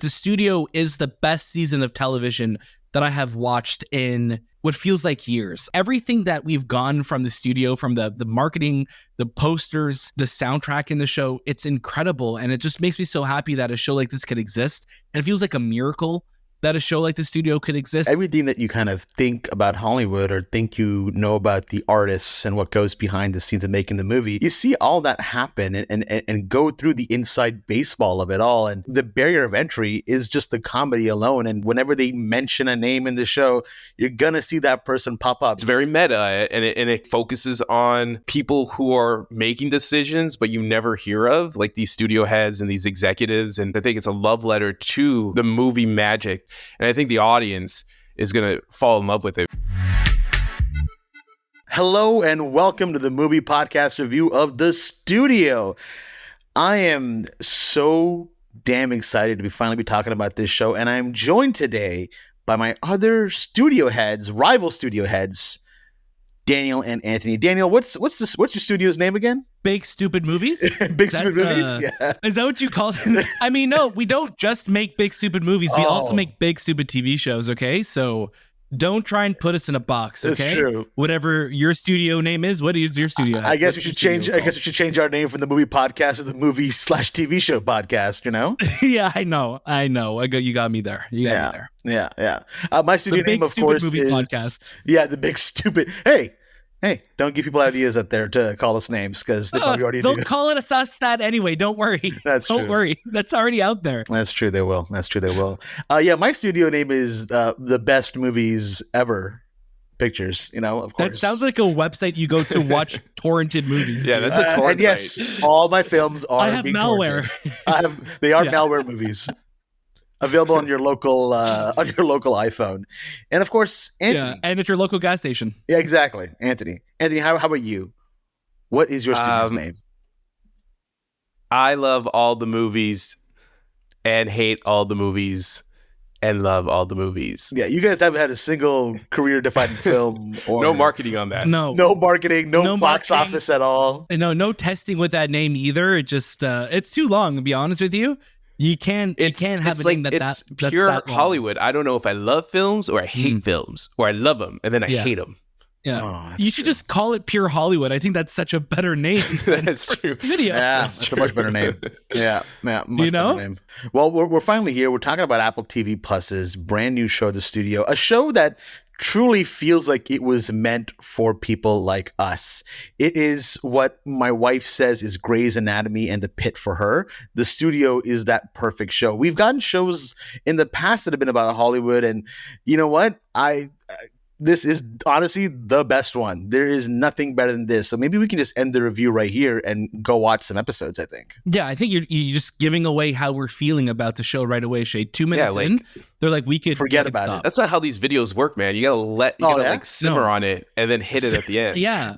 The Studio is the best season of television that I have watched in what feels like years. Everything that we've gotten from The Studio, from the marketing, the posters, the soundtrack in the show, it's incredible. And it just makes me so happy that a show like this could exist. And it feels like a miracle that a show like The Studio could exist. Everything that you kind of think about Hollywood or think you know about the artists and what goes behind the scenes of making the movie, you see all that happen and go through the inside baseball of it all. And the barrier of entry is just the comedy alone. And whenever they mention a name in the show, you're going to see that person pop up. It's very meta, and it focuses on people who are making decisions, but you never hear of, like these studio heads and these executives. And I think it's a love letter to the movie magic. And I think the audience is going to fall in love with it. Hello and welcome to the movie podcast review of The Studio. I am so damn excited to finally be talking about this show, and I'm joined today by my other studio heads, rival studio heads, Daniel and Anthony. Daniel, what's your studio's name again? Big Stupid Movies? Big Stupid Movies? Yeah. Is that what you call it? I mean, no, we don't just make Big Stupid Movies. We also make Big Stupid TV shows, okay? So don't try and put us in a box, okay? That's true. Whatever your studio name is, what is your studio? I guess we should change. I guess we should change our name from the movie podcast to the movie/TV show podcast. You know? Yeah, I know. You got me there. You got me there. Yeah. My studio name, of course, movie is podcast. Yeah, the Big Stupid. Hey, don't give people ideas out there to call us names because they probably already do. They'll call it us that anyway. Don't worry. Don't worry. That's already out there. That's true. They will. Yeah, my studio name is the Best Movies Ever Pictures. You know, of course. That sounds like a website you go to watch torrented movies. Yeah, that's a torrent site. Yes, all my films are. I have malware. They are malware movies. Available on your local iPhone, and of course, Anthony. Yeah, and at your local gas station. Yeah, exactly, Anthony. Anthony, how about you? What is your studio's name? I love all the movies, and hate all the movies, and love all the movies. Yeah, you guys haven't had a single career-defining film, or no marketing on that. No marketing, no box office at all. No testing with that name either. It just it's too long. To be honest with you. You can't have a name that's pure that long. Hollywood. I don't know if I love films or I hate films, or I love them and then I hate them. Yeah, you should just call it Pure Hollywood. I think that's such a better name. That's true. Studio. Yeah, that's a much better name. Yeah, much better name. Well, we're finally here. We're talking about Apple TV Plus's brand new show, The Studio, a show that truly feels like it was meant for people like us. It is what my wife says is Grey's Anatomy and The Pit for her. The Studio is that perfect show. We've gotten shows in the past that have been about Hollywood, and you know what? This is honestly the best one. There is nothing better than this. So maybe we can just end the review right here and go watch some episodes, I think. Yeah, I think you're just giving away how we're feeling about the show right away, Shay. 2 minutes in, they're like, we could forget about stop. it. That's not how these videos work, man. You gotta simmer on it and then hit it at the end. Yeah.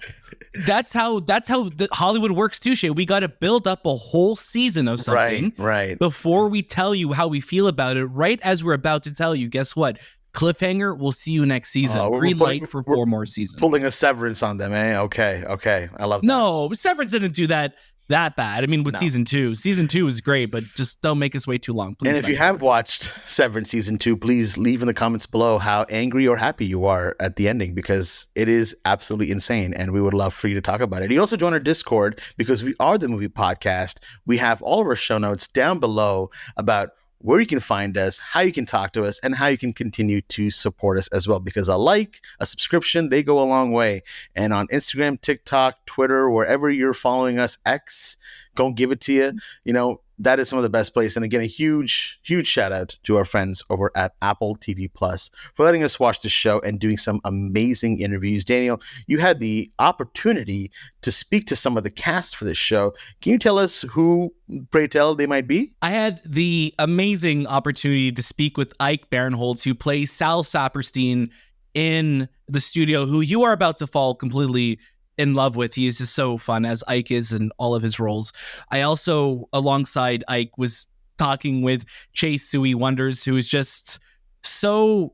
That's how the Hollywood works too, Shay. We got to build up a whole season of something right before we tell you how we feel about it. Right as we're about to tell you, guess what? Cliffhanger, we'll see you next season. Green light for 4 more seasons. Pulling a Severance on them, eh? Okay. I love that. No, Severance didn't do that bad. I mean, with season 2. Season 2 is great, but just don't make us wait too long, please. And if you have watched Severance season 2, please leave in the comments below how angry or happy you are at the ending, because it is absolutely insane, and we would love for you to talk about it. You can also join our Discord, because we are the movie podcast. We have all of our show notes down below about where you can find us, how you can talk to us, and how you can continue to support us as well. Because a subscription, they go a long way. And on Instagram, TikTok, Twitter, wherever you're following us, X, go give it to you. You know, that is some of the best place. And again, a huge shout out to our friends over at Apple TV Plus for letting us watch the show and doing some amazing interviews. Daniel, you had the opportunity to speak to some of the cast for this show. Can you tell us who, pray tell, they might be? I had the amazing opportunity to speak with Ike Barinholtz, who plays Sal Saperstein in The Studio, who you are about to fall completely in love with. He is just so fun, as Ike is in all of his roles. I also, alongside Ike, was talking with Chase Sui Wonders, who is just so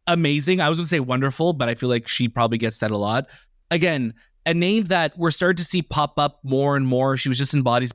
amazing. I was going to say wonderful, but I feel like she probably gets that a lot. Again, a name that we're starting to see pop up more and more. She was just in Bodies,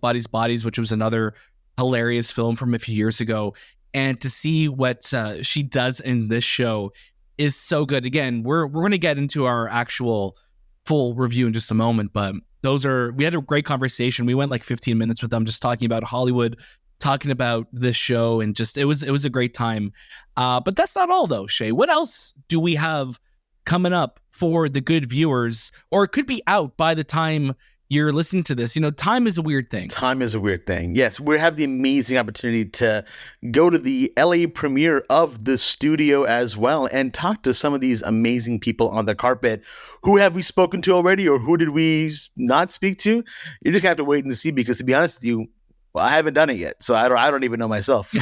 which was another hilarious film from a few years ago. and to see what she does in this show is so good. Again, we're going to get into our actual full review in just a moment, but we had a great conversation. We went like 15 minutes with them just talking about Hollywood, talking about this show, and just it was a great time. But that's not all though, Shay. What else do we have coming up for the good viewers, or it could be out by the time you're listening to this? Time is a weird thing. Time is a weird thing. Yes, we have the amazing opportunity to go to the LA premiere of The Studio as well and talk to some of these amazing people on the carpet. Who have we spoken to already, or who did we not speak to? You're just gonna have to wait and see, because to be honest with you, well, I haven't done it yet, so I don't even know myself.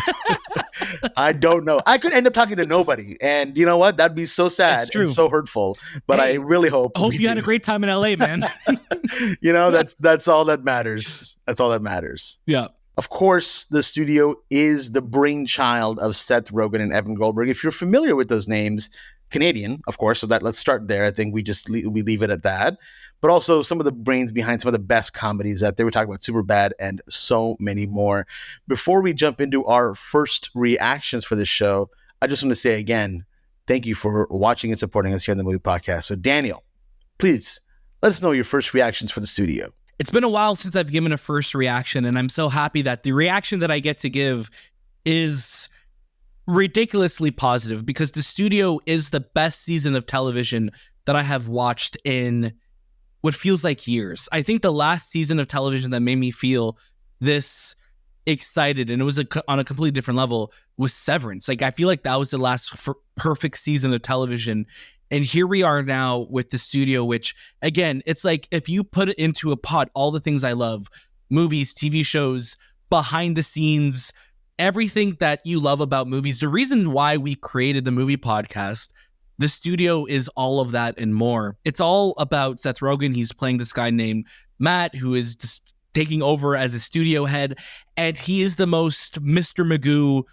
I don't know. I could end up talking to nobody, and you know what? That'd be so sad and so hurtful. But I really hope you had a great time in LA, man. That's all that matters. That's all that matters. Yeah. Of course, The Studio is the brainchild of Seth Rogen and Evan Goldberg. If you're familiar with those names, Canadian, of course. So let's start there. I think we leave it at that. But also some of the brains behind some of the best comedies out there. We're talking about Superbad and so many more. Before we jump into our first reactions for this show, I just want to say again, thank you for watching and supporting us here on the Movie Podcast. So Daniel, please let us know your first reactions for The Studio. It's been a while since I've given a first reaction, and I'm so happy that the reaction that I get to give is ridiculously positive, because The Studio is the best season of television that I have watched in what feels like years. I think the last season of television that made me feel this excited, and it was on a completely different level, was Severance. Like, I feel like that was the last perfect season of television. And here we are now with The Studio, which, again, it's like if you put it into a pot, all the things I love, movies, TV shows, behind the scenes, everything that you love about movies, the reason why we created the Movie Podcast, The Studio is all of that and more. It's all about Seth Rogen. He's playing this guy named Matt, who is just taking over as a studio head, and he is the most Mr. Magoo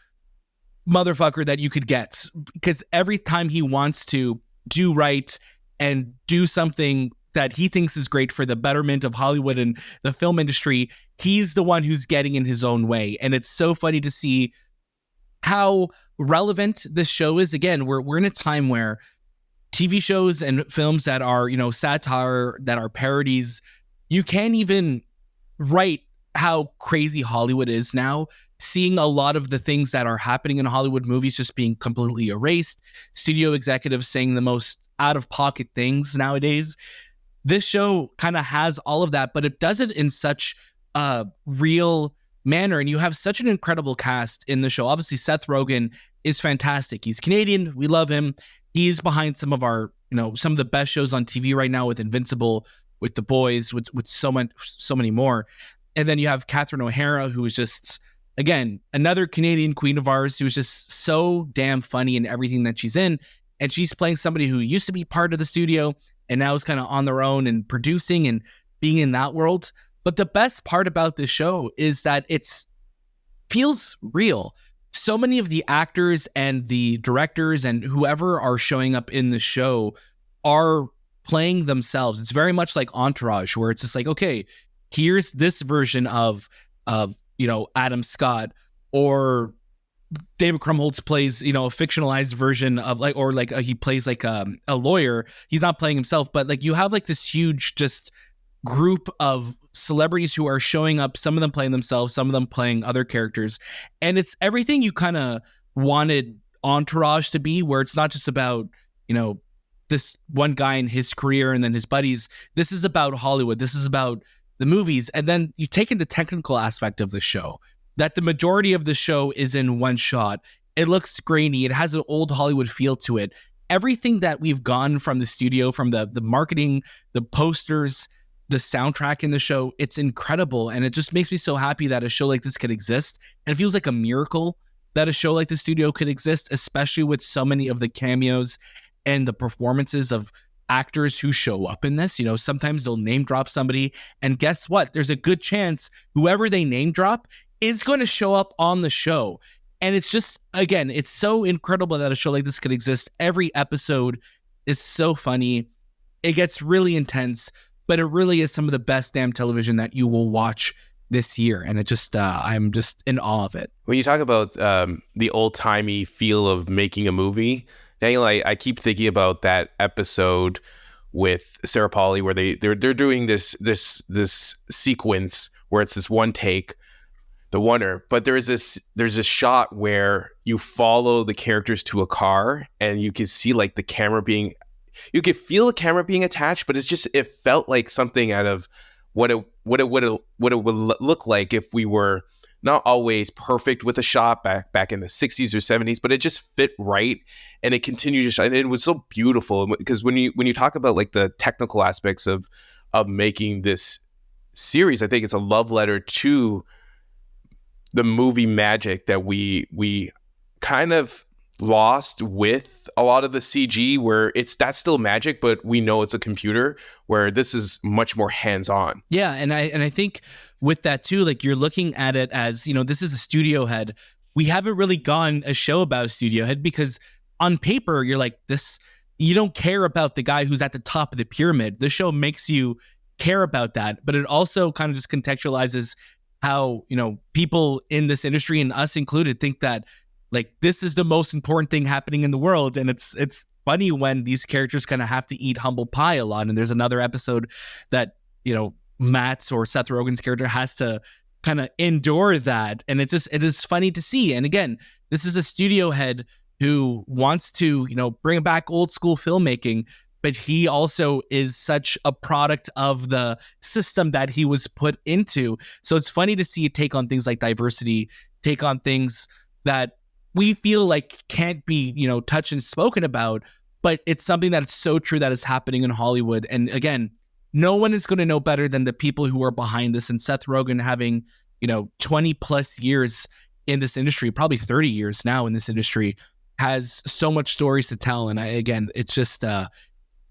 motherfucker that you could get, because every time he wants to do right and do something that he thinks is great for the betterment of Hollywood and the film industry, he's the one who's getting in his own way. And it's so funny to see how relevant this show is. Again, we're in a time where TV shows and films that are, satire, that are parodies, you can't even write how crazy Hollywood is now. Seeing a lot of the things that are happening in Hollywood movies just being completely erased, studio executives saying the most out-of-pocket things nowadays. This show kind of has all of that, but it does it in such a real manner, and you have such an incredible cast in the show. Obviously, Seth Rogen is fantastic. He's Canadian. We love him. He's behind some of our, some of the best shows on TV right now, with Invincible, with The Boys, with so many more. And then you have Catherine O'Hara, who is just, again, another Canadian queen of ours, who is just so damn funny in everything that she's in. And she's playing somebody who used to be part of the studio and now is kind of on their own and producing and being in that world. But the best part about this show is that it feels real. So many of the actors and the directors and whoever are showing up in the show are playing themselves. It's very much like Entourage, where it's just like, okay, here's this version of Adam Scott, or David Krumholtz plays, a fictionalized version of he plays like a lawyer. He's not playing himself, but like you have like this huge just group of celebrities who are showing up, some of them playing themselves, some of them playing other characters. And it's everything you kind of wanted Entourage to be, where it's not just about, this one guy and his career and then his buddies. This is about Hollywood. This is about the movies. And then you take in the technical aspect of the show, that the majority of the show is in one shot. It looks grainy. It has an old Hollywood feel to it. Everything that we've gotten from the studio, from the marketing, the posters, the soundtrack in the show, it's incredible. And it just makes me so happy that a show like this could exist. And it feels like a miracle that a show like The Studio could exist, especially with so many of the cameos and the performances of actors who show up in this. Sometimes they'll name drop somebody, and guess what? There's a good chance whoever they name drop is going to show up on the show. And it's just, again, it's so incredible that a show like this could exist. Every episode is so funny. It gets really intense, but it really is some of the best damn television that you will watch this year, and it just I'm just in awe of it. When you talk about the old-timey feel of making a movie, Daniel, I keep thinking about that episode with Sarah Polley where they're doing this sequence where it's this one take, the wonder, but there's this shot where you follow the characters to a car and you can see like you could feel the camera being attached, but it felt like something out of what it would look like if we were not always perfect with a shot back in the 60s or 70s, but it just fit right, and it continued to shine. And it was so beautiful because when you talk about like the technical aspects of making this series, I think it's a love letter to the movie magic that we kind of lost with a lot of the CG, where that's still magic, but we know it's a computer, where this is much more hands-on. Yeah, and I think with that too, like you're looking at it as, this is a studio head. We haven't really gone a show about a studio head because on paper you're like this, you don't care about the guy who's at the top of the pyramid. The show makes you care about that, but it also kind of just contextualizes how, people in this industry, and us included, think that like this is the most important thing happening in the world. And it's funny when these characters kind of have to eat humble pie a lot. And there's another episode that, Matt's or Seth Rogen's character has to kind of endure that. And it is funny to see. And again, this is a studio head who wants to, bring back old school filmmaking, but he also is such a product of the system that he was put into. So it's funny to see it take on things like diversity, take on things that we feel like can't be, touched and spoken about, but it's something that is so true that is happening in Hollywood. And again, no one is going to know better than the people who are behind this. And Seth Rogen, having, 20 plus years in this industry, probably 30 years now in this industry, has so much stories to tell. And it's just,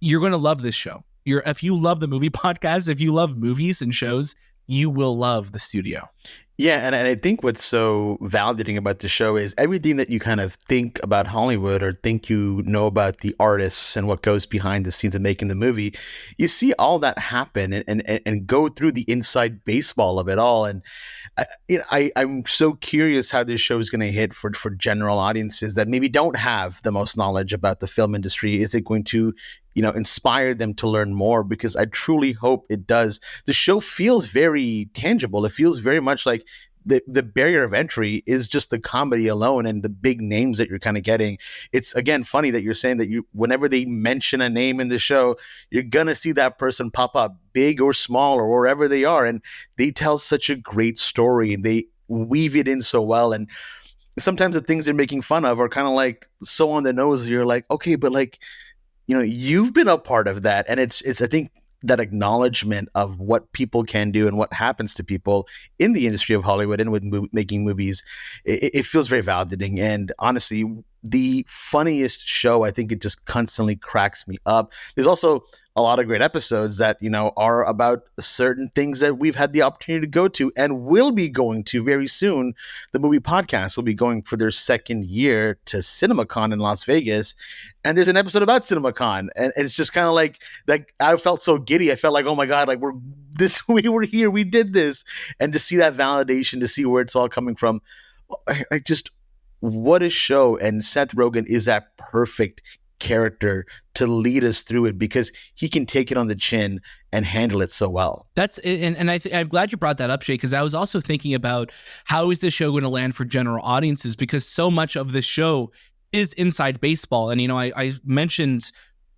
you're going to love this show. If you love the movie podcast, if you love movies and shows, you will love the studio. Yeah, and I think what's so validating about the show is everything that you kind of think about Hollywood or think about the artists and what goes behind the scenes of making the movie, you see all that happen and go through the inside baseball of it all. And I'm so curious how this show is going to hit for general audiences that maybe don't have the most knowledge about the film industry. Is it going to inspire them to learn more? Because I truly hope it does. The show feels very tangible. It feels very much like the barrier of entry is just the comedy alone and the big names that you're kind of getting. It's, again, funny that you're saying that whenever they mention a name in the show, you're going to see that person pop up, big or small or wherever they are. And they tell such a great story and they weave it in so well. And sometimes the things they're making fun of are kind of like so on the nose. You're like, okay, but like, you've been a part of that. And it's I think that acknowledgement of what people can do and what happens to people in the industry of Hollywood and with making movies, it feels very validating. And honestly, the funniest show, I think it just constantly cracks me up. There's also a lot of great episodes that, are about certain things that we've had the opportunity to go to and will be going to very soon. The movie podcast will be going for their second year to CinemaCon in Las Vegas. And there's an episode about CinemaCon. And it's just kind of like I felt so giddy. I felt like, oh my God, like we were here, we did this. And to see that validation, to see where it's all coming from, I just, what a show. And Seth Rogen is that perfect character to lead us through it because he can take it on the chin and handle it so well. That's and I'm glad you brought that up, Shay, because I was also thinking about how is this show going to land for general audiences, because so much of this show is inside baseball. And I mentioned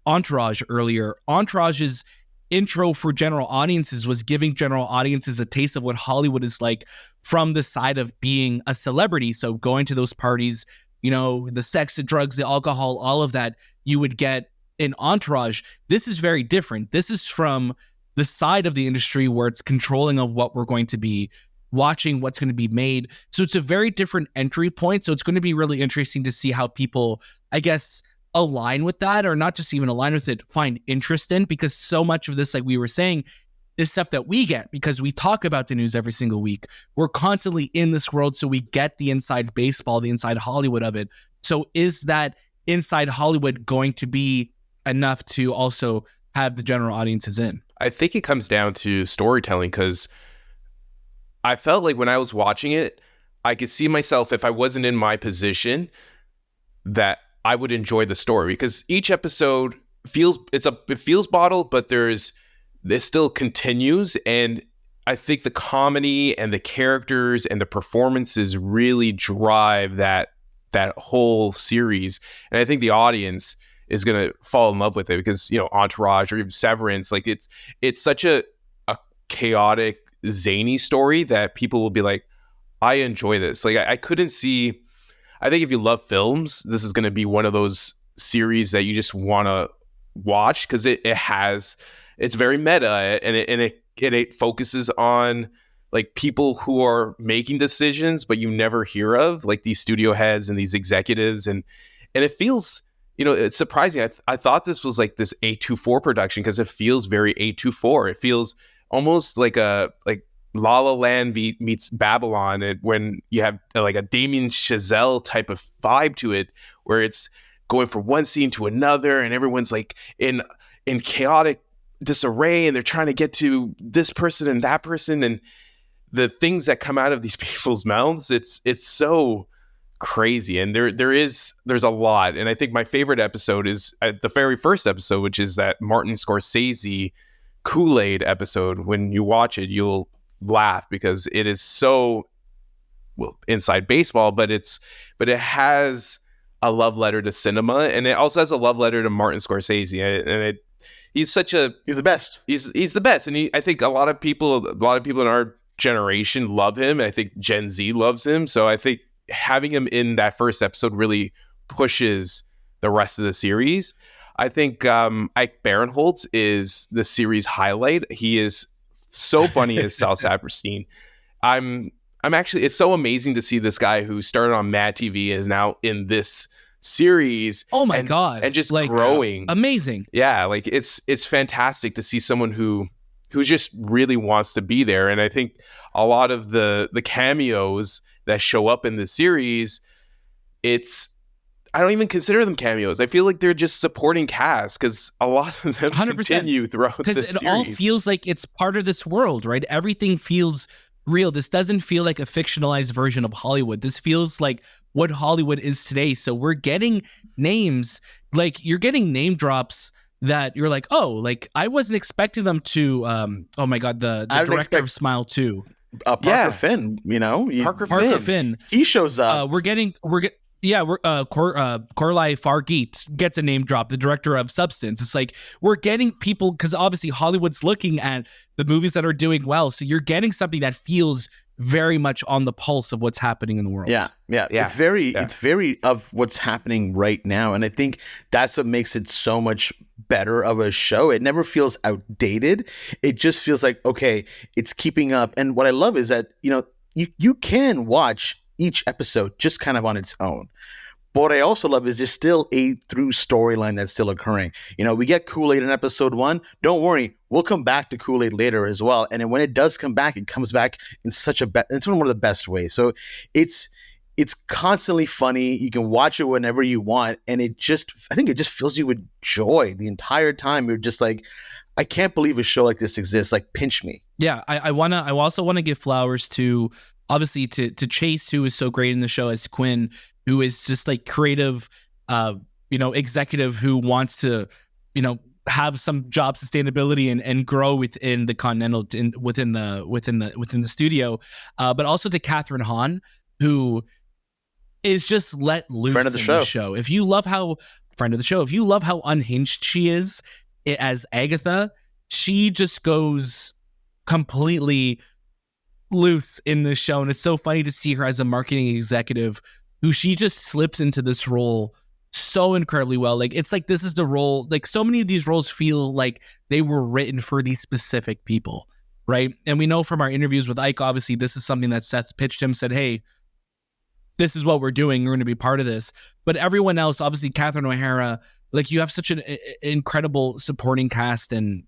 Entourage earlier. Entourage's intro for general audiences was giving general audiences a taste of what Hollywood is like from the side of being a celebrity. So going to those parties, the sex, the drugs, the alcohol, all of that you would get in Entourage. This is very different. This is from the side of the industry where it's controlling of what we're going to be watching, what's going to be made. So it's a very different entry point. So it's going to be really interesting to see how people, I guess, align with that, or not just even align with it, find interest in, because so much of this, like we were saying, is stuff that we get because we talk about the news every single week. We're constantly in this world, so we get the inside baseball, the inside Hollywood of it. So is that inside Hollywood going to be enough to also have the general audiences in? I think it comes down to storytelling, because I felt like when I was watching it, I could see myself, if I wasn't in my position, that I would enjoy the story, because each episode it feels bottled, but this still continues. And I think the comedy and the characters and the performances really drive that whole series. And I think the audience is going to fall in love with it, because, you know, Entourage or even Severance, like it's such a chaotic, zany story that people will be like, I enjoy this. Like I couldn't see, I think if you love films, this is going to be one of those series that you just want to watch, because it's very meta, and it focuses on like people who are making decisions but you never hear of, like these studio heads and these executives, and it feels, you know, it's surprising. I thought this was like this A24 production, because it feels very A24. It feels almost like La La Land meets Babylon, and when you have like a Damien Chazelle type of vibe to it, where it's going from one scene to another and everyone's like in chaotic disarray, and they're trying to get to this person and that person, and the things that come out of these people's mouths, it's so crazy. And there's a lot. And I think my favorite episode is the very first episode, which is that Martin Scorsese Kool-Aid episode. When you watch it, you'll laugh, because it is so, well, inside baseball, but it has a love letter to cinema, and it also has a love letter to Martin Scorsese, and he's the best. He's the best, and I think a lot of people in our generation love him. I think Gen Z loves him, so I think having him in that first episode really pushes the rest of the series. I think Ike Barinholtz is the series highlight. He is so funny as Sal Saperstein. I'm actually, it's so amazing to see this guy who started on Mad TV is now in this series. Oh my God. And just like, growing. Amazing. Yeah, like it's fantastic to see someone who just really wants to be there. And I think a lot of the cameos that show up in the series, I don't even consider them cameos. I feel like they're just supporting cast, because a lot of them 100%. Continue throughout the series. Because it all feels like it's part of this world, right? Everything feels real. This doesn't feel like a fictionalized version of Hollywood. This feels like what Hollywood is today. So we're getting names, like you're getting name drops that you're like, oh, like I wasn't expecting them to. Oh my God, the director of Smile 2. Parker Finn, you know, Parker Finn. He shows up. Coralie Fargeet gets a name drop, the director of Substance. It's like we're getting people, because obviously Hollywood's looking at the movies that are doing well. So you're getting something that feels very much on the pulse of what's happening in the world. Yeah. It's very of what's happening right now. And I think that's what makes it so much better of a show. It never feels outdated. It just feels like, okay, it's keeping up. And what I love is that, you know, you can watch each episode just kind of on its own. But what I also love is there's still a through storyline that's still occurring. You know, we get Kool-Aid in episode 1. Don't worry, we'll come back to Kool-Aid later as well. And then when it does come back, it comes back in it's one of the best ways. So it's constantly funny. You can watch it whenever you want, and I think it just fills you with joy the entire time. You're just like, I can't believe a show like this exists. Like, pinch me. Yeah, I also want to give flowers to, obviously, to Chase, who is so great in the show as Quinn, who is just like creative, executive who wants to, have some job sustainability and grow within the Continental, within the studio, but also to Kathryn Hahn, who is just let loose friend of the in show. If you love how unhinged she is as Agatha, she just goes completely loose in this show, and it's so funny to see her as a marketing executive who she just slips into this role so incredibly well. Like, it's like this is the role, like so many of these roles feel like they were written for these specific people, right? And we know from our interviews with Ike, obviously this is something that Seth pitched him, said, hey, this is what we're doing, you're going to be part of this. But everyone else, obviously Catherine O'Hara, like you have such an incredible supporting cast. And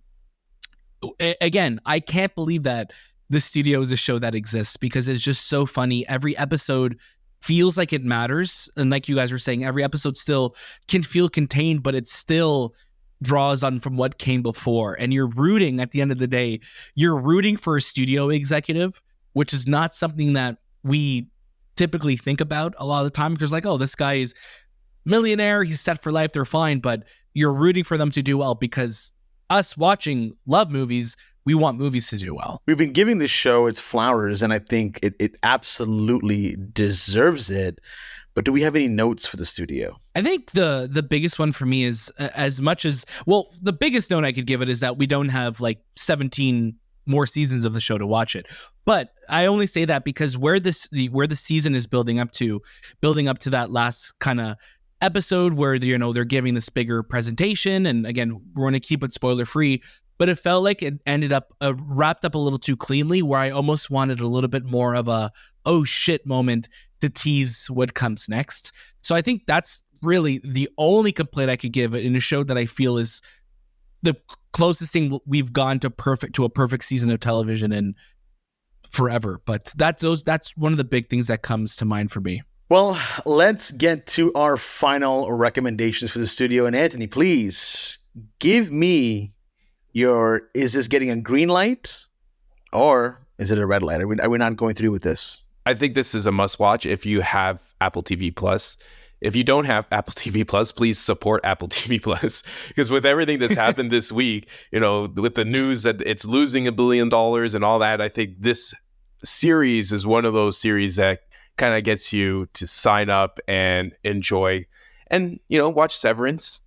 again, I can't believe that the studio is a show that exists, because it's just so funny. Every episode feels like it matters. And like you guys were saying, every episode still can feel contained, but it still draws on from what came before. And you're rooting, at the end of the day, you're rooting for a studio executive which is not something that we typically think about a lot of the time, because like, oh, this guy is millionaire, he's set for life, they're fine, but you're rooting for them to do well because us watching love movies, we want movies to do well. We've been giving this show its flowers, and I think it absolutely deserves it. But do we have any notes for the studio? I think the biggest one for me is as much as, well, the biggest note I could give it is that we don't have like 17 more seasons of the show to watch it. But I only say that because where the season is building up to that last kind of episode where they're giving this bigger presentation, and again, we're going to keep it spoiler free, but it felt like it ended up wrapped up a little too cleanly, where I almost wanted a little bit more of a oh shit moment to tease what comes next. So I think that's really the only complaint I could give in a show that I feel is the closest thing we've gone to a perfect season of television in forever. But that's one of the big things that comes to mind for me. Well, let's get to our final recommendations for the studio. And Anthony, please give me is this getting a green light or is it a red light? Are we not going through with this? I think this is a must watch if you have Apple TV Plus. If you don't have Apple TV Plus, please support Apple TV Plus, because with everything that's happened this week, with the news that it's losing $1 billion and all that, I think this series is one of those series that kind of gets you to sign up and enjoy, and watch Severance.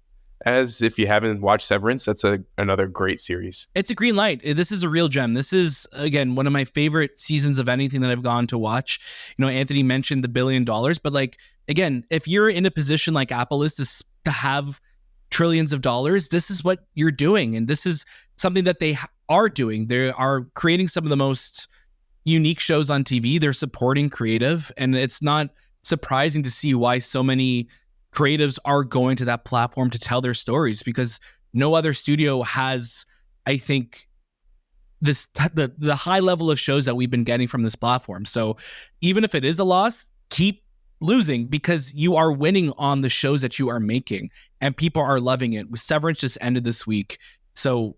As if you haven't watched Severance, that's another great series. It's a green light. This is a real gem. This is, again, one of my favorite seasons of anything that I've gone to watch. Anthony mentioned the $1 billion, but like, again, if you're in a position like Apple is to have trillions of dollars, this is what you're doing. And this is something that they are doing. They are creating some of the most unique shows on TV. They're supporting creative, and it's not surprising to see why so many creatives are going to that platform to tell their stories, because no other studio has, I think, the high level of shows that we've been getting from this platform. So even if it is a loss, keep losing, because you are winning on the shows that you are making and people are loving it. Severance just ended this week. So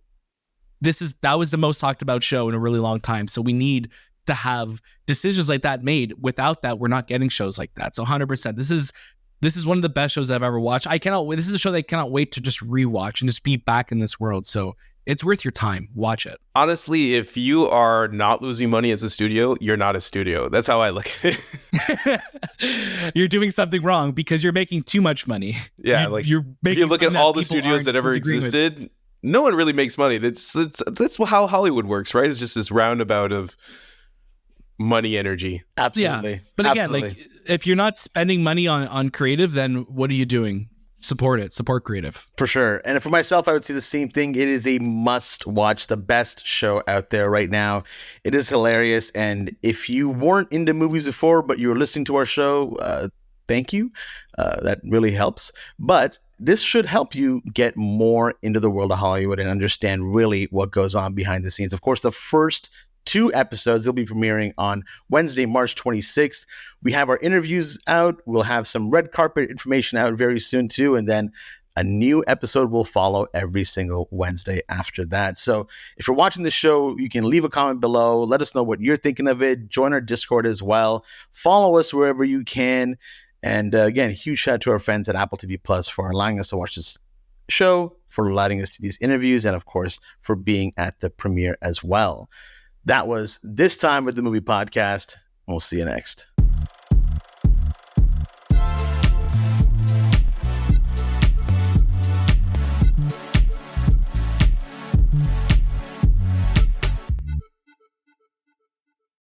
that was the most talked about show in a really long time. So we need to have decisions like that made. Without that, we're not getting shows like that. So 100%, this is one of the best shows I've ever watched. This is a show that I cannot wait to just rewatch and just be back in this world. So it's worth your time. Watch it. Honestly, if you are not losing money as a studio, you're not a studio. That's how I look at it. You're doing something wrong because you're making too much money. Yeah, you're making. You look at all the studios that ever existed. No one really makes money. That's how Hollywood works, right? It's just this roundabout of money energy. Absolutely. Yeah. But again, like, if you're not spending money on creative, then what are you doing? Support it. Support creative. For sure. And for myself, I would say the same thing. It is a must watch, the best show out there right now. It is hilarious. And if you weren't into movies before, but you're listening to our show, thank you. That really helps. But this should help you get more into the world of Hollywood and understand really what goes on behind the scenes. Of course, the first 2 episodes will be premiering on Wednesday, March 26th. We have our interviews out. We'll have some red carpet information out very soon too. And then a new episode will follow every single Wednesday after that. So if you're watching the show, you can leave a comment below. Let us know what you're thinking of it. Join our Discord as well. Follow us wherever you can. And again, huge shout out to our friends at Apple TV Plus for allowing us to watch this show, for allowing us to do these interviews, and of course, for being at the premiere as well. That was This Time with the Movie Podcast. We'll see you next.